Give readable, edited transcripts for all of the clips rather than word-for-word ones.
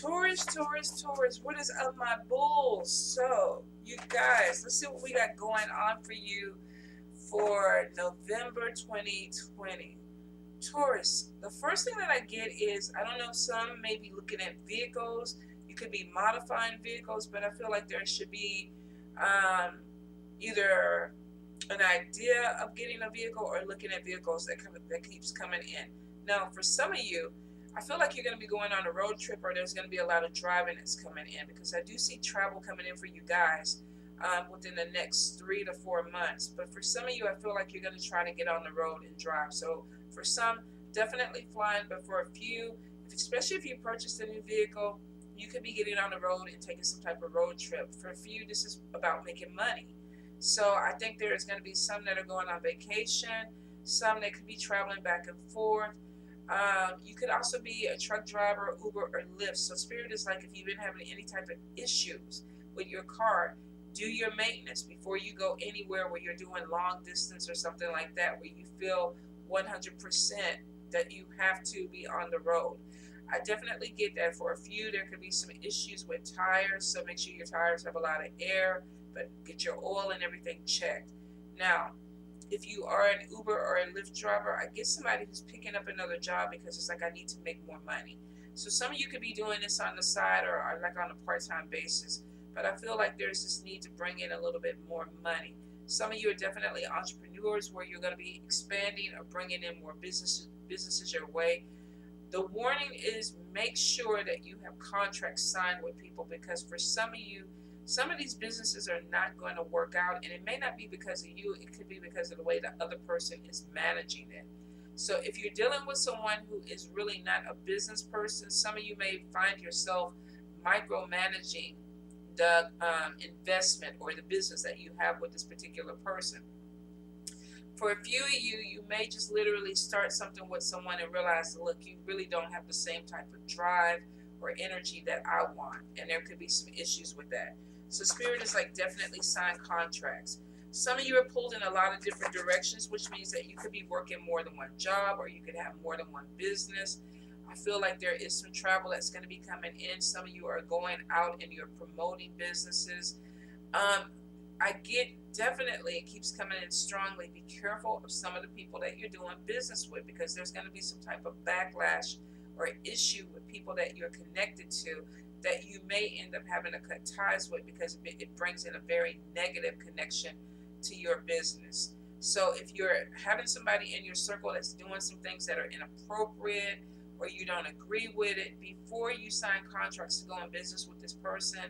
Taurus, Taurus, Taurus. What is up, my bulls? So, you guys, let's see what we got going on for you for November 2020. Taurus, the first thing that I get is I don't know, some may be looking at vehicles. You could be modifying vehicles, but I feel like there should be um, either an idea of getting a vehicle or looking at vehicles that keeps coming in. Now, for some of you, I feel like you're going to be going on a road trip, or there's going to be a lot of driving that's coming in, because I do see travel coming in for you guys within the next 3 to 4 months. But for some of you, I feel like you're going to try to get on the road and drive. So for some, definitely flying, but for a few, especially if you purchased a new vehicle, you could be getting on the road and taking some type of road trip. For a few, this is about making money. So I think there's going to be some that are going on vacation, some that could be traveling back and forth. You could also be a truck driver, Uber, or Lyft. So Spirit is like, if you've been having any type of issues with your car, do your maintenance before you go anywhere where you're doing long distance or something like that, where you feel 100% that you have to be on the road. I definitely get that. For a few, there could be some issues with tires, so make sure your tires have a lot of air, but get your oil and everything checked. Now, if you are an Uber or a Lyft driver, I get somebody who's picking up another job because it's like, I need to make more money. So some of you could be doing this on the side, or like on a part-time basis, but I feel like there's this need to bring in a little bit more money. Some of you are definitely entrepreneurs, where you're going to be expanding or bringing in more businesses your way. The warning is, make sure that you have contracts signed with people, because for some of you, some of these businesses are not going to work out, and it may not be because of you. It could be because of the way the other person is managing it. So if you're dealing with someone who is really not a business person, some of you may find yourself micromanaging the investment or the business that you have with this particular person. For a few of you, you may just literally start something with someone and realize, look, you really don't have the same type of drive or energy that I want, and there could be some issues with that. So Spirit is like, definitely sign contracts. Some of you are pulled in a lot of different directions, which means that you could be working more than one job, or you could have more than one business. I feel like there is some travel that's going to be coming in. Some of you are going out and you're promoting businesses. I get, definitely, it keeps coming in strongly. Be careful of some of the people that you're doing business with, because there's going to be some type of backlash or issue with people that you're connected to, that you may end up having to cut ties with, because it brings in a very negative connection to your business. So if you're having somebody in your circle that's doing some things that are inappropriate, or you don't agree with it, before you sign contracts to go in business with this person,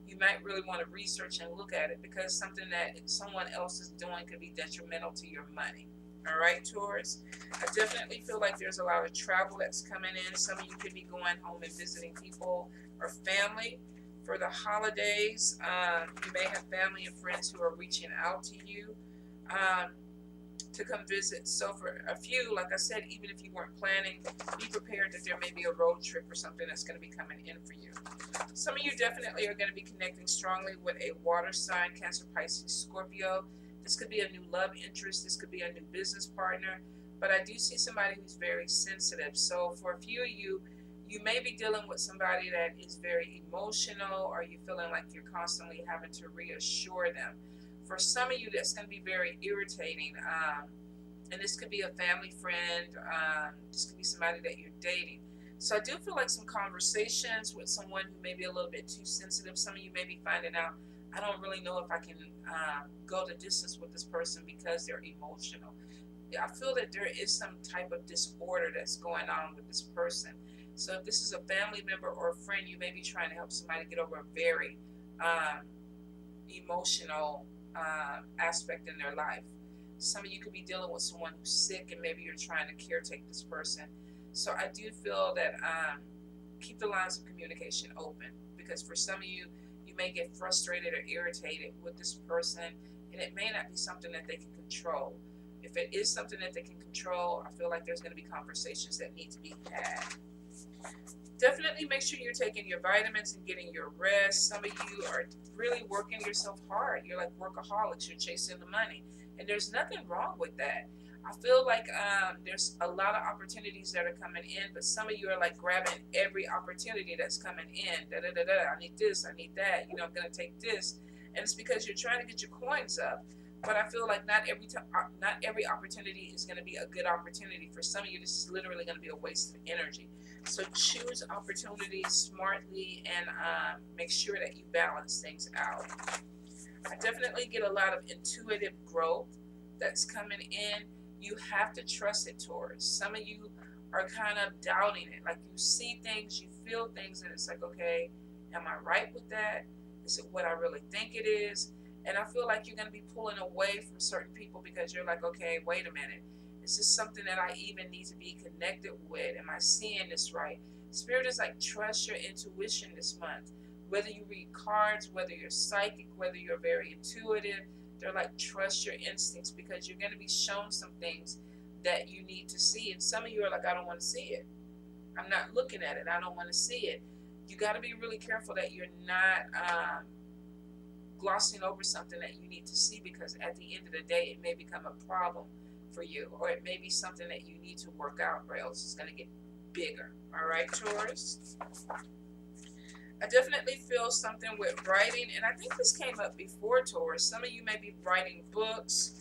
you might really want to research and look at it, because something that someone else is doing could be detrimental to your money. All right, Taurus. I definitely feel like there's a lot of travel that's coming in. Some of you could be going home and visiting people or family for the holidays. You may have family and friends who are reaching out to you to come visit. So for a few, like I said, even if you weren't planning, be prepared that there may be a road trip or something that's going to be coming in for you. Some of you definitely are going to be connecting strongly with a water sign, Cancer, Pisces, Scorpio. This could be a new love interest. This could be a new business partner. But I do see somebody who's very sensitive. So for a few of you, you may be dealing with somebody that is very emotional, or you feeling like you're constantly having to reassure them. For some of you, that's going to be very irritating. And this could be a family friend. This could be somebody that you're dating. So I do feel like some conversations with someone who may be a little bit too sensitive. Some of you may be finding out, I don't really know if I can go the distance with this person because they're emotional. I feel that there is some type of disorder that's going on with this person. So if this is a family member or a friend, you may be trying to help somebody get over a very emotional aspect in their life. Some of you could be dealing with someone who's sick, and maybe you're trying to caretake this person. So I do feel that keep the lines of communication open, because for some of you, you may get frustrated or irritated with this person, and it may not be something that they can control. If it is something that they can control, I feel like there's going to be conversations that need to be had. Definitely make sure you're taking your vitamins and getting your rest. Some of you are really working yourself hard. You're like workaholics. You're chasing the money. And there's nothing wrong with that. I feel like there's a lot of opportunities that are coming in, but some of you are like grabbing every opportunity that's coming in. Da, da, da, da. I need this, I need that. You know, I'm gonna take this, and it's because you're trying to get your coins up. But I feel like not every time, not every opportunity is going to be a good opportunity. For some of you, this is literally going to be a waste of energy. So choose opportunities smartly and make sure that you balance things out. I definitely get a lot of intuitive growth that's coming in. You have to trust it, Taurus. Some of you are kind of doubting it. Like you see things, you feel things, and it's like, okay, am I right with that? Is it what I really think it is? And I feel like you're going to be pulling away from certain people because you're like, okay, wait a minute. Is this something that I even need to be connected with? Am I seeing this right? Spirit is like, trust your intuition this month. Whether you read cards, whether you're psychic, whether you're very intuitive, they're like, trust your instincts because you're going to be shown some things that you need to see. And some of you are like, I don't want to see it. I'm not looking at it. I don't want to see it. You got to be really careful that you're not glossing over something that you need to see, because at the end of the day, it may become a problem for you, or it may be something that you need to work out, or else it's going to get bigger. All right, Taurus? I definitely feel something with writing, and I think this came up before, Taurus. Some of you may be writing books.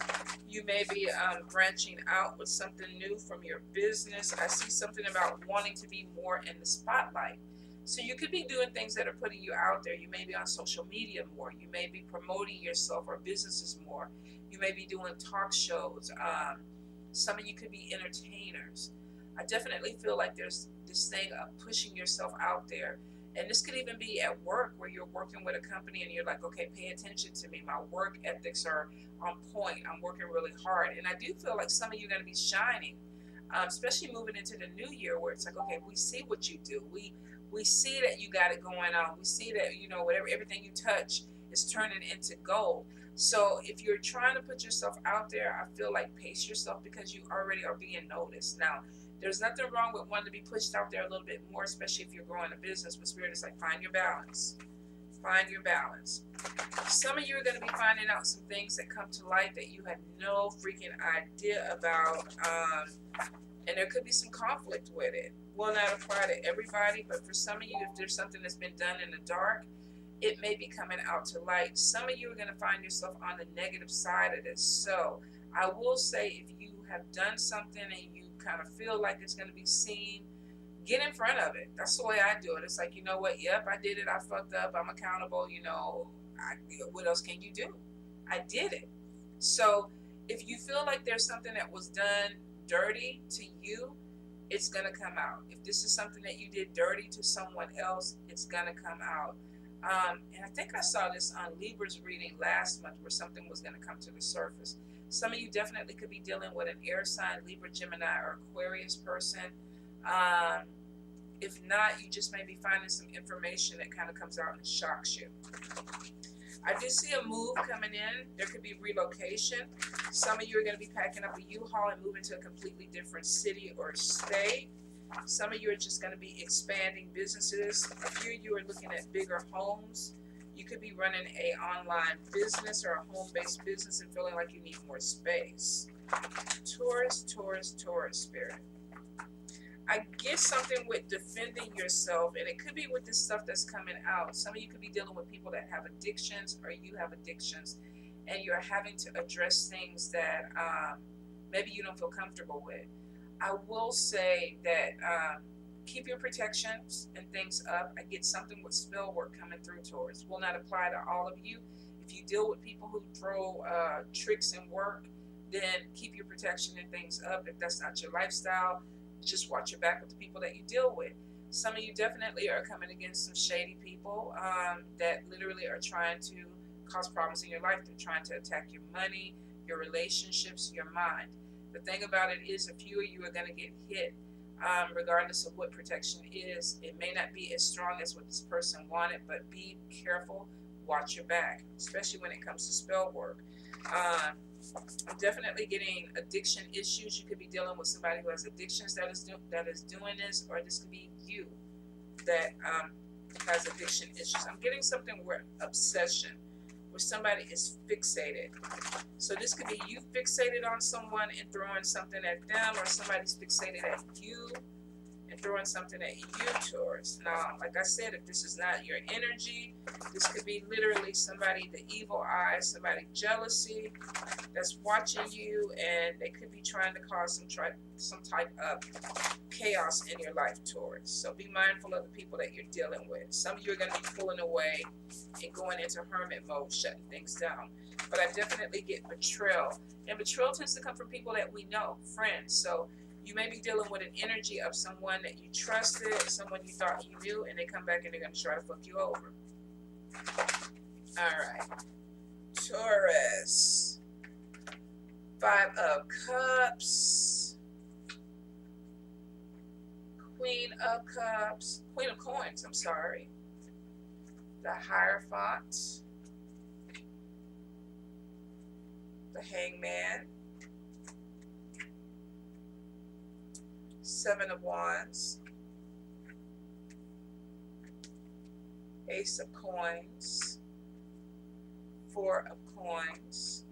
You may be branching out with something new from your business. I see something about wanting to be more in the spotlight. So you could be doing things that are putting you out there. You may be on social media more. You may be promoting yourself or businesses more. You may be doing talk shows. Some of you could be entertainers. I definitely feel like there's this thing of pushing yourself out there. And this could even be at work where you're working with a company and you're like, okay, pay attention to me. My work ethics are on point. I'm working really hard. And I do feel like some of you are going to be shining, especially moving into the new year where it's like, okay, we see what you do. We see that you got it going on. We see that, you know, everything you touch is turning into gold. So if you're trying to put yourself out there, I feel like pace yourself because you already are being noticed. Now, there's nothing wrong with wanting to be pushed out there a little bit more, especially if you're growing a business. But Spirit is like, find your balance. Find your balance. Some of you are going to be finding out some things that come to light that you had no freaking idea about. And there could be some conflict with it. Will not apply to everybody, but for some of you, if there's something that's been done in the dark, it may be coming out to light. Some of you are going to find yourself on the negative side of this. So I will say, if you have done something and you kind of feel like it's going to be seen, get in front of it. That's the way I do it. It's like, you know what? Yep, I did it. I fucked up. I'm accountable. You know, what else can you do? I did it. So if you feel like there's something that was done dirty to you, it's going to come out. If this is something that you did dirty to someone else, it's going to come out. And I think I saw this on Libra's reading last month where something was going to come to the surface. Some of you definitely could be dealing with an air sign, Libra, Gemini, or Aquarius person. If not, you just may be finding some information that kind of comes out and shocks you. I do see a move coming in. There could be relocation. Some of you are going to be packing up a U-Haul and moving to a completely different city or state. Some of you are just going to be expanding businesses. A few of you are looking at bigger homes. You could be running an online business or a home-based business and feeling like you need more space. Taurus, Taurus, Taurus, Spirit. I get something with defending yourself, and it could be with this stuff that's coming out. Some of you could be dealing with people that have addictions, or you have addictions, and you're having to address things that maybe you don't feel comfortable with. I will say that keep your protections and things up. I get something with spell work coming through, Taurus. Will not apply to all of you. If you deal with people who throw tricks and work, then keep your protection and things up. If that's not your lifestyle, just watch your back with the people that you deal with. Some of you definitely are coming against some shady people that literally are trying to cause problems in your life. They're trying to attack your money, your relationships, your mind. The thing about it is, a few of you are going to get hit regardless of what protection is. It may not be as strong as what this person wanted, but be careful, watch your back, especially when it comes to spell work. I'm definitely getting addiction issues. You could be dealing with somebody who has addictions that is doing this, or this could be you that has addiction issues. I'm getting something with obsession, where where somebody is fixated. So this could be you fixated on someone and throwing something at them, or somebody's fixated at you and throwing something at you, Taurus. Now, like I said, if this is not your energy, this could be literally somebody, the evil eye, somebody jealousy that's watching you, and they could be trying to cause some type of chaos in your life, Taurus. So be mindful of the people that you're dealing with. Some of you are going to be pulling away and going into hermit mode, shutting things down. But I definitely get betrayal. And betrayal tends to come from people that we know, friends. So you may be dealing with an energy of someone that you trusted, someone you thought you knew, and they come back and they're going to try to fuck you over. All right. Taurus. 5 of Cups. Queen of Cups. Queen of Coins, I'm sorry. The Hierophant. The Hangman. 7 of Wands. Ace of Coins. 4 of Coins.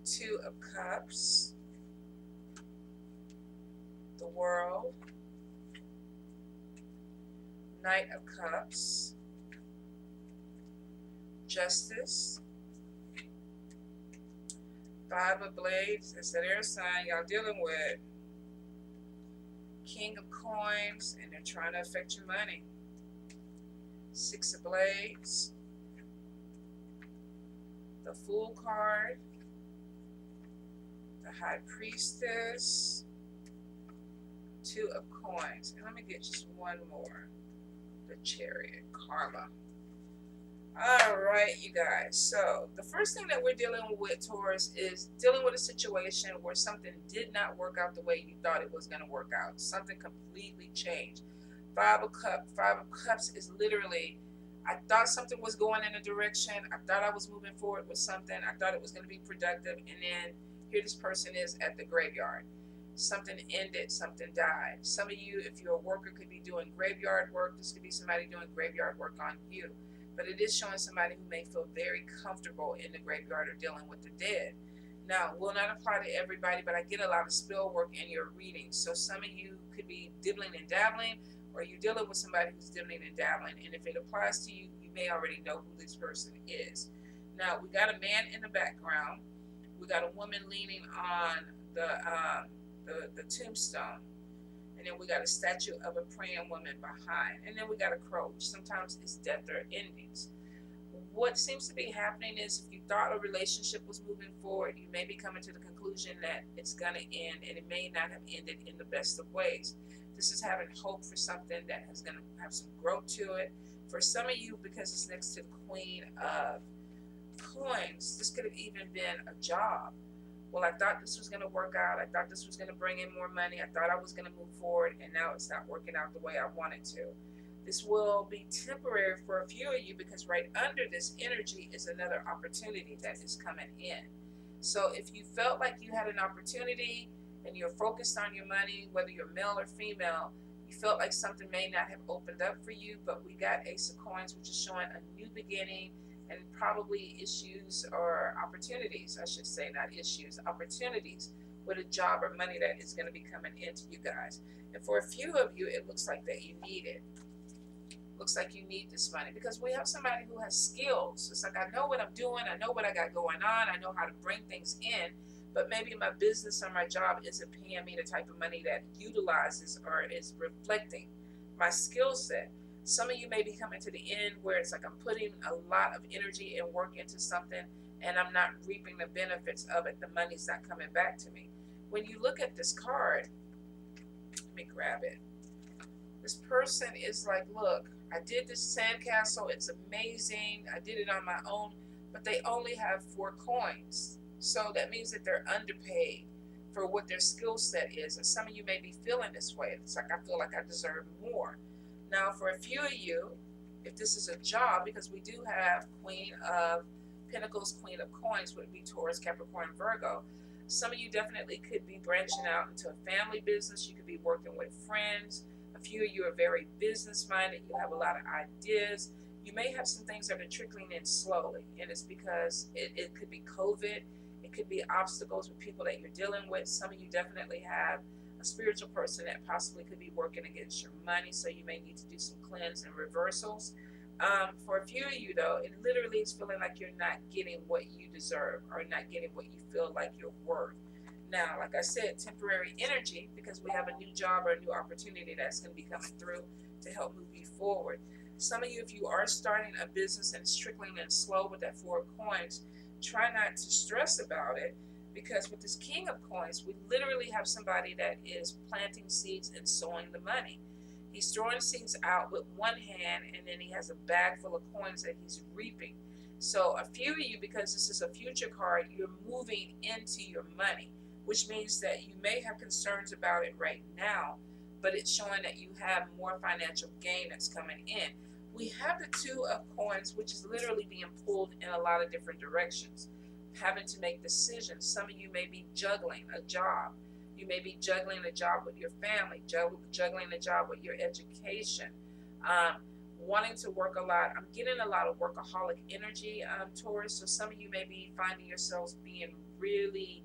2 of Cups. The World. Knight of Cups. Justice. 5 of Blades. It's that air sign y'all dealing with. King of Coins, and they're trying to affect your money. 6 of Blades. The Fool card. The High Priestess. 2 of Coins. And let me get just one more. The Chariot. Karma. All right, you guys. So the first thing that we're dealing with, Taurus, is dealing with a situation where something did not work out the way you thought it was going to work out. Something completely changed. 5 of Cups is literally, I thought something was going in a direction. I thought I was moving forward with something. I thought it was going to be productive. And then here this person is at the graveyard. Something ended, something died. Some of you, if you're a worker, could be doing graveyard work. This could be somebody doing graveyard work on you. But it is showing somebody who may feel very comfortable in the graveyard or dealing with the dead. Now, will not apply to everybody, but I get a lot of spell work in your readings. So some of you could be dibbling and dabbling, or you're dealing with somebody who's dibbling and dabbling. And if it applies to you, you may already know who this person is. Now, we got a man in the background. We got a woman leaning on the tombstone. And then we got a statue of a praying woman behind. And then we got a crow, which sometimes is death or endings. What seems to be happening is if you thought a relationship was moving forward, you may be coming to the conclusion that it's going to end, and it may not have ended in the best of ways. This is having hope for something that is going to have some growth to it. For some of you, because it's next to the Queen of Coins, this could have even been a job. Well, I thought this was going to work out. I thought this was going to bring in more money. I thought I was going to move forward, and now it's not working out the way I wanted to. This will be temporary for a few of you because right under this energy is another opportunity that is coming in. So if you felt like you had an opportunity and you're focused on your money, whether you're male or female, you felt like something may not have opened up for you, but we got Ace of Coins, which is showing a new beginning, and probably issues or opportunities, I should say, not issues, opportunities with a job or money that is going to be coming into you guys. And for a few of you, it looks like that you need it. Looks like you need this money because we have somebody who has skills. It's like, I know what I'm doing. I know what I got going on. I know how to bring things in, but maybe my business or my job isn't paying me the type of money that utilizes or is reflecting my skill set. Some of you may be coming to the end where it's like I'm putting a lot of energy and work into something and I'm not reaping the benefits of it. The money's not coming back to me. When you look at this card, let me grab it. This person is like, look, I did this sandcastle. It's amazing. I did it on my own, but they only have 4 coins. So that means that they're underpaid for what their skill set is. And some of you may be feeling this way. It's like, I feel like I deserve more. Now, for a few of you, if this is a job, because we do have Queen of Pentacles, Queen of Coins would be Taurus, Capricorn, Virgo. Some of you definitely could be branching out into a family business. You could be working with friends. A few of you are very business-minded. You have a lot of ideas. You may have some things that are trickling in slowly, and it's because it could be COVID, it could be obstacles with people that you're dealing with. Some of you definitely have a spiritual person that possibly could be working against your money, so you may need to do some cleanse and reversals. For a few of you, though, it literally is feeling like you're not getting what you deserve or not getting what you feel like you're worth. Now, like I said, temporary energy, because we have a new job or a new opportunity that's going to be coming through to help move you forward. Some of you, if you are starting a business and it's trickling in slow with that 4 of coins, try not to stress about it, because with this King of Coins, we literally have somebody that is planting seeds and sowing the money. He's throwing seeds out with one hand, and then he has a bag full of coins that he's reaping. So a few of you, because this is a future card, you're moving into your money, which means that you may have concerns about it right now, but it's showing that you have more financial gain that's coming in. We have the 2 of Coins, which is literally being pulled in a lot of different directions, having to make decisions. Some of you may be juggling a job. You may be juggling a job with your family, juggling a job with your education, wanting to work a lot. I'm getting a lot of workaholic energy, Taurus. So some of you may be finding yourselves being really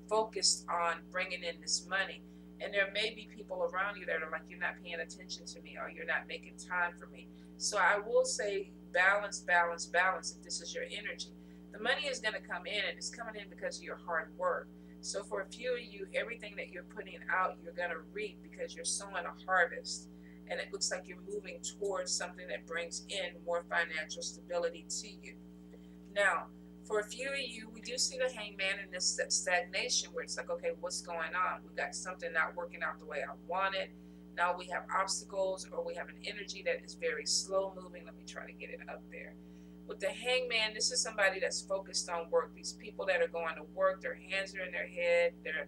focused on bringing in this money. And there may be people around you that are like, you're not paying attention to me, or you're not making time for me. So I will say balance, balance, balance if this is your energy. The money is going to come in, and it's coming in because of your hard work. So for a few of you, everything that you're putting out, you're going to reap because you're sowing a harvest. And it looks like you're moving towards something that brings in more financial stability to you. Now, for a few of you, we do see the Hangman in this stagnation where it's like, okay, what's going on? We got something not working out the way I want it. Now we have obstacles, or we have an energy that is very slow moving. Let me try to get it up there. With the Hangman, this is somebody that's focused on work. These people that are going to work, their hands are in their head. They're,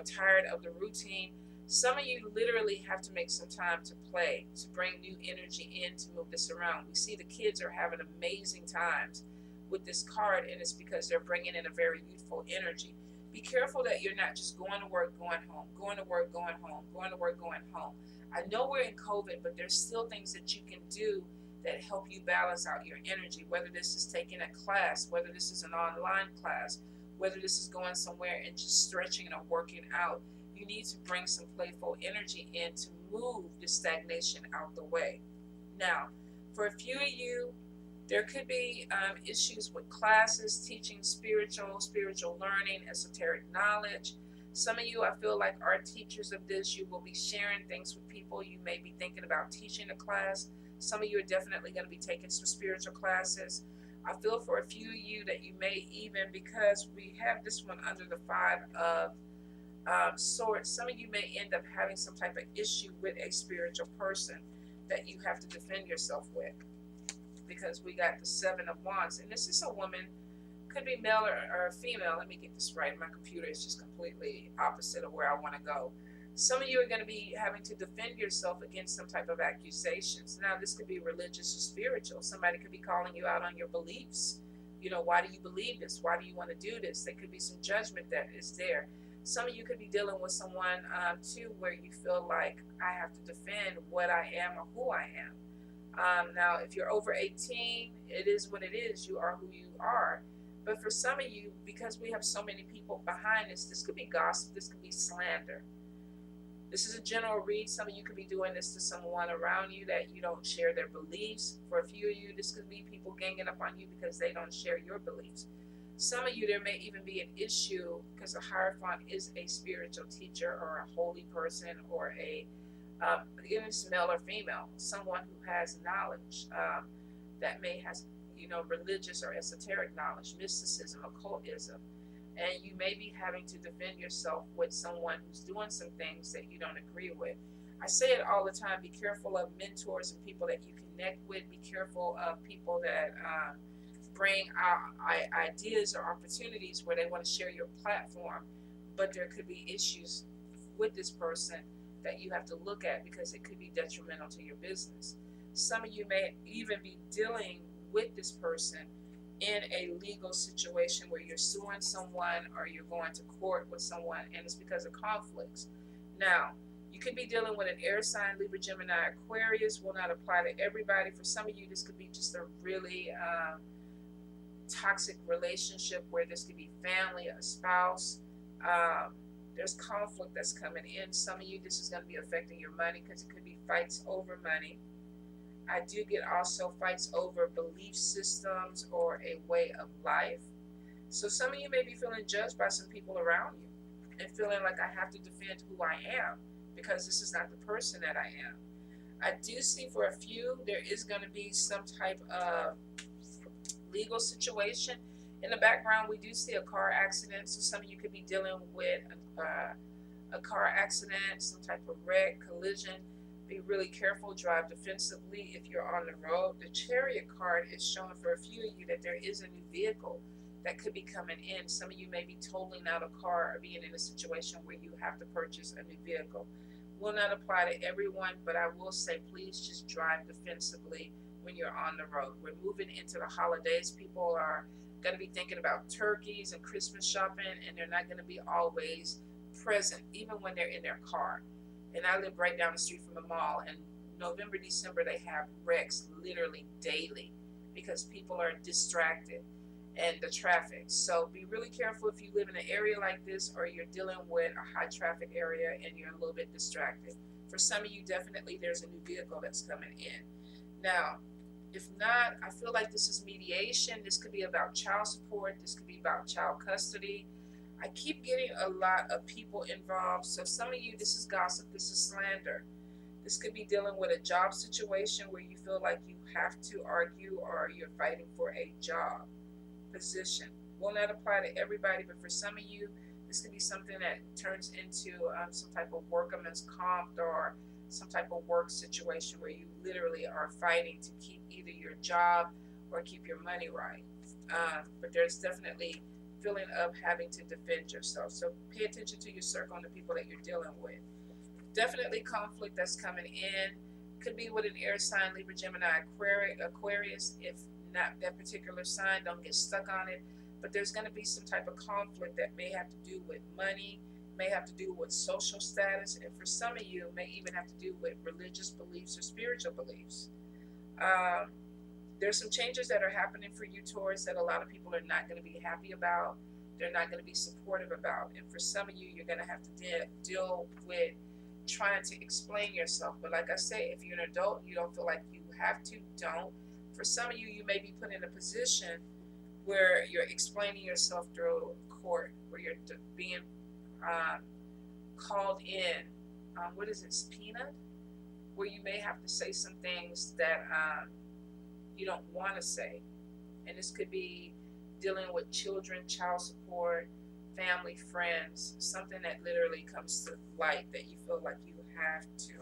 tired of the routine. Some of you literally have to make some time to play, to bring new energy in, to move this around. We see the kids are having amazing times with this card, and it's because they're bringing in a very youthful energy. Be careful that you're not just going to work, going home, going to work, going home, going to work, going home. I know we're in COVID, but there's still things that you can do that help you balance out your energy, whether this is taking a class, whether this is an online class, whether this is going somewhere and just stretching and working out. You need to bring some playful energy in to move the stagnation out the way. Now, for a few of you, there could be issues with classes, teaching spiritual learning, esoteric knowledge. Some of you, I feel like, are teachers of this. You will be sharing things with people. You may be thinking about teaching a class. Some of you are definitely going to be taking some spiritual classes. I feel for a few of you that you may even, because we have this one under the 5 of Swords, some of you may end up having some type of issue with a spiritual person that you have to defend yourself with, because we got the 7 of Wands, and this is a woman, could be male or female. Let me get this right. My computer is just completely opposite of where I want to go. Some of you are going to be having to defend yourself against some type of accusations. Now, this could be religious or spiritual. Somebody could be calling you out on your beliefs. Why do you believe this? Why do you want to do this? There could be some judgment that is there. Some of you could be dealing with someone, too, where you feel like, I have to defend what I am or who I am. Now, if you're over 18, it is what it is. You are who you are. But for some of you, because we have so many people behind this, this could be gossip. This could be slander. This is a general read. Some of you could be doing this to someone around you that you don't share their beliefs. For a few of you, this could be people ganging up on you because they don't share your beliefs. Some of you, there may even be an issue because a Hierophant is a spiritual teacher or a holy person or even it's male or female, someone who has knowledge that may have, religious or esoteric knowledge, mysticism, occultism. And you may be having to defend yourself with someone who's doing some things that you don't agree with. I say it all the time. Be careful of mentors and people that you connect with. Be careful of people that bring ideas or opportunities where they want to share your platform, but there could be issues with this person that you have to look at because it could be detrimental to your business. Some of you may even be dealing with this person in a legal situation where you're suing someone or you're going to court with someone, and it's because of conflicts. Now, You could be dealing with an air sign, Libra, Gemini, Aquarius. Will not apply to everybody. For some of you, this could be just a really toxic relationship where this could be family, a spouse. There's conflict that's coming in. Some of you, this is going to be affecting your money because it could be fights over money. I do get also fights over belief systems or a way of life. So some of you may be feeling judged by some people around you and feeling like I have to defend who I am because this is not the person that I am. I do see for a few there is going to be some type of legal situation. In the background, we do see a car accident. So some of you could be dealing with a car accident, some type of wreck, collision. Be really careful, drive defensively if you're on the road. The Chariot card is showing for a few of you that there is a new vehicle that could be coming in. Some of you may be totaling out a car or being in a situation where you have to purchase a new vehicle. Will not apply to everyone, but I will say please just drive defensively when you're on the road. We're moving into the holidays. People are going to be thinking about turkeys and Christmas shopping, and they're not going to be always present, even when they're in their car. And I live right down the street from a mall, and November, December, they have wrecks literally daily because people are distracted and the traffic. So be really careful if you live in an area like this or you're dealing with a high traffic area and you're a little bit distracted. For some of you, definitely there's a new vehicle that's coming in. Now, if not, I feel like this is mediation. This could be about child support. This could be about child custody. I keep getting a lot of people involved. So some of you, this is gossip, this is slander. This could be dealing with a job situation where you feel like you have to argue or you're fighting for a job position. Will not apply to everybody, but for some of you, this could be something that turns into some type of workman's comp or some type of work situation where you literally are fighting to keep either your job or keep your money right. But there's definitely feeling of having to defend yourself. So pay attention to your circle and the people that you're dealing with. Definitely conflict that's coming in. Could be with an air sign, Libra, Gemini, Aquarius. If not that particular sign, don't get stuck on it. But there's going to be some type of conflict that may have to do with money, may have to do with social status, and for some of you, may even have to do with religious beliefs or spiritual beliefs. There's some changes that are happening for you, Taurus, that a lot of people are not going to be happy about. They're not going to be supportive about. And for some of you, you're going to have to deal with trying to explain yourself. But like I say, if you're an adult, you don't feel like you have to, don't. For some of you, you may be put in a position where you're explaining yourself through court, where you're being called in, what is it, subpoenaed? Where you may have to say some things that you don't want to say. And this could be dealing with children, child support, family, friends, something that literally comes to light that you feel like you have to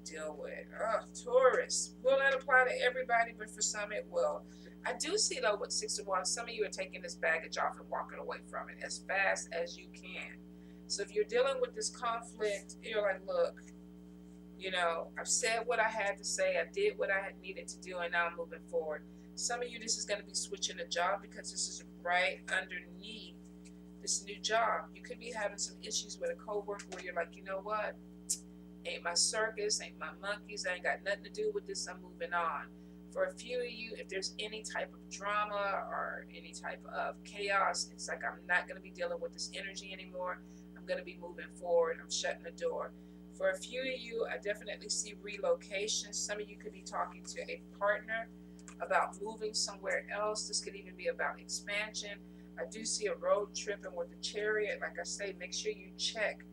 deal with. Oh, Taurus. Will not apply to everybody, but for some it will. I do see though with 6 of Wands, some of you are taking this baggage off and walking away from it as fast as you can. So if you're dealing with this conflict, you're like, look, you know, I've said what I had to say. I did what I had needed to do, and now I'm moving forward. Some of you, this is going to be switching a job because this is right underneath this new job. You could be having some issues with a coworker where you're like, you know what? Ain't my circus, ain't my monkeys. I ain't got nothing to do with this. I'm moving on. For a few of you, if there's any type of drama or any type of chaos, it's like I'm not going to be dealing with this energy anymore. I'm going to be moving forward. I'm shutting the door. For a few of you, I definitely see relocation. Some of you could be talking to a partner about moving somewhere else. This could even be about expansion. I do see a road trip, and with the Chariot, like I say, make sure you check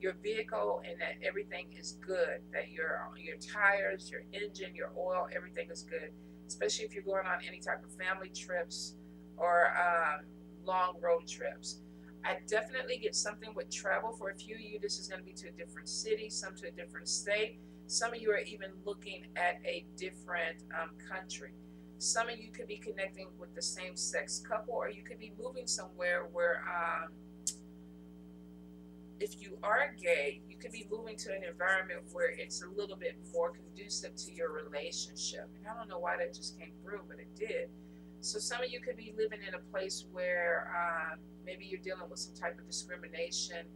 your vehicle and that everything is good, that your tires, your engine, your oil, everything is good, especially if you're going on any type of family trips or long road trips. I definitely get something with travel. For a few of you, this is going to be to a different city, some to a different state. Some of you are even looking at a different country. Some of you could be connecting with the same sex couple, or you could be moving somewhere where if you are gay, you could be moving to an environment where it's a little bit more conducive to your relationship. And I don't know why that just came through, but it did. So some of you could be living in a place where maybe you're dealing with some type of discrimination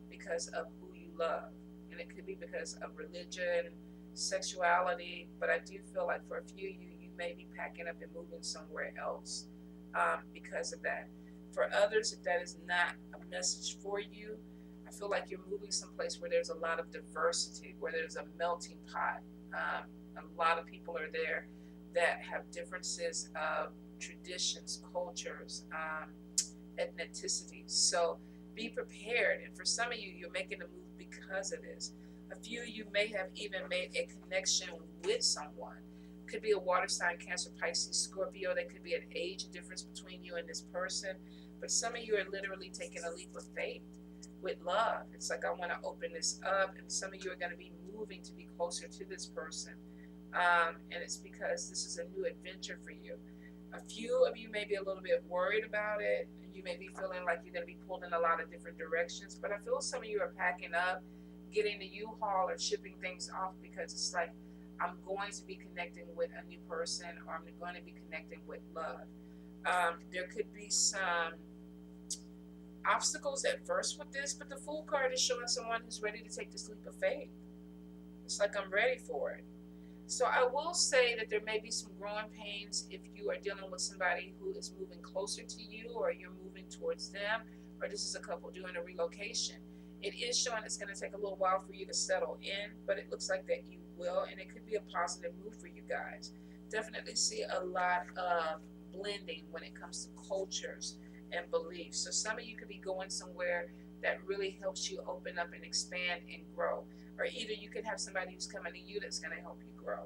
because of who you love. And and it could be because of religion, sexuality, but I do feel like for a few of you, you may be packing up and moving somewhere else because of that. For others, if that is not a message for you, I feel like you're moving someplace where there's a lot of diversity, where there's a melting pot. A lot of people are there that have differences of traditions, cultures, ethnicities. So be prepared. And for some of you, you're making a move because of this. A few of you may have even made a connection with someone. Could be a water sign, Cancer, Pisces, Scorpio. There could be an age difference between you and this person. But some of you are literally taking a leap of faith with love. It's like, I want to open this up. And some of you are going to be moving to be closer to this person. And it's because this is a new adventure for you. A few of you may be a little bit worried about it. You may be feeling like you're going to be pulled in a lot of different directions. But I feel some of you are packing up, getting the U-Haul or shipping things off, because it's like, I'm going to be connecting with a new person, or I'm going to be connecting with love. There could be some obstacles at first with this, but the Fool card is showing someone who's ready to take this leap of faith. It's like, I'm ready for it. So I will say that there may be some growing pains if you are dealing with somebody who is moving closer to you, or you're moving towards them, or this is a couple doing a relocation. It is showing it's going to take a little while for you to settle in, but it looks like that you will, and it could be a positive move for you guys. Definitely see a lot of blending when it comes to cultures and beliefs. So some of you could be going somewhere that really helps you open up and expand and grow. Or either you could have somebody who's coming to you that's going to help you grow.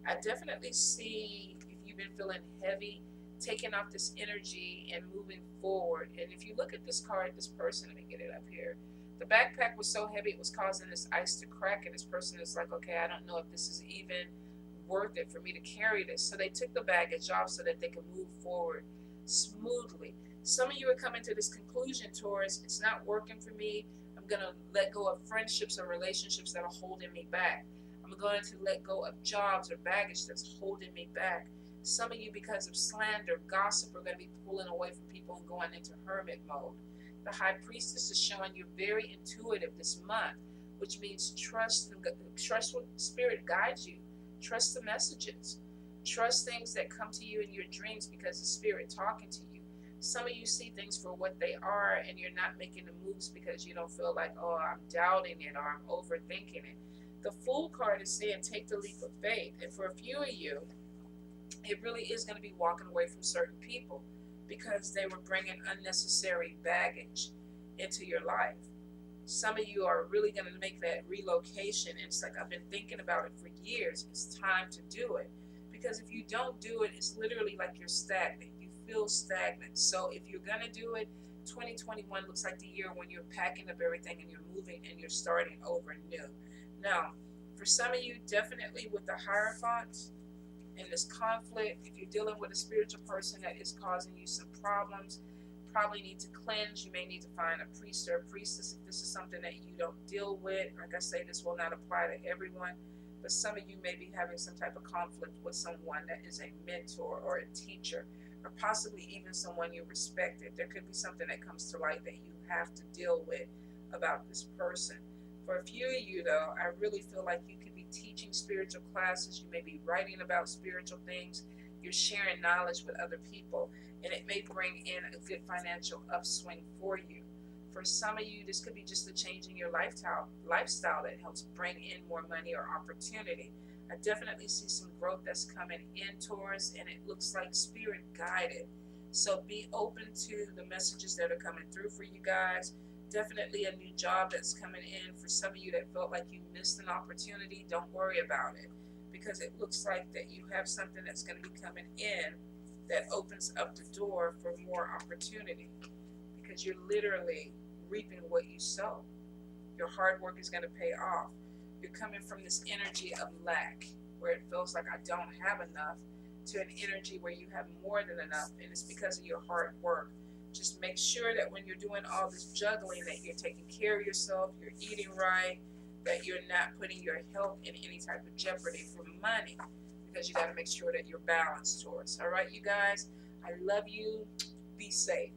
I definitely see, if you've been feeling heavy, taking off this energy and moving forward. And if you look at this card, this person, let me get it up here. The backpack was so heavy it was causing this ice to crack, and this person is like, okay, I don't know if this is even worth it for me to carry this. So they took the baggage off so that they could move forward smoothly. Some of you are coming to this conclusion, Taurus, it's not working for me. I'm going to let go of friendships or relationships that are holding me back. I'm going to let go of jobs or baggage that's holding me back. Some of you, because of slander, gossip, are going to be pulling away from people and going into hermit mode. The High Priestess is showing you're very intuitive this month, which means trust what Spirit guides you. Trust the messages. Trust things that come to you in your dreams because the Spirit talking to you. Some of you see things for what they are, and you're not making the moves because you don't feel like, oh, I'm doubting it or I'm overthinking it. The Fool card is saying take the leap of faith. And for a few of you, it really is going to be walking away from certain people because they were bringing unnecessary baggage into your life. Some of you are really going to make that relocation. And it's like, I've been thinking about it for years. It's time to do it. Because if you don't do it, it's literally like you're stagnant. You feel stagnant. So if you're going to do it, 2021 looks like the year when you're packing up everything and you're moving and you're starting over new. Now, for some of you, definitely with the Hierophant in this conflict, if you're dealing with a spiritual person that is causing you some problems, probably need to cleanse. You may need to find a priest or a priestess if this is something that you don't deal with. Like I say, this will not apply to everyone, but some of you may be having some type of conflict with someone that is a mentor or a teacher, or possibly even someone you respected. There could be something that comes to light that you have to deal with about this person. For a few of you, though, I really feel like you could be teaching spiritual classes. You may be writing about spiritual things. You're sharing knowledge with other people, and it may bring in a good financial upswing for you. For some of you, this could be just a change in your lifestyle that helps bring in more money or opportunity. I definitely see some growth that's coming in, Taurus, and it looks like Spirit guided. So be open to the messages that are coming through for you guys. Definitely a new job that's coming in. For some of you that felt like you missed an opportunity, don't worry about it, because it looks like that you have something that's going to be coming in that opens up the door for more opportunity, because you're literally reaping what you sow. Your hard work is going to pay off. You're coming from this energy of lack, where it feels like I don't have enough, to an energy where you have more than enough, and it's because of your hard work. Just make sure that when you're doing all this juggling, that you're taking care of yourself, you're eating right, that you're not putting your health in any type of jeopardy for money, because you got to make sure that you're balanced, Taurus. All right, you guys, I love you. Be safe.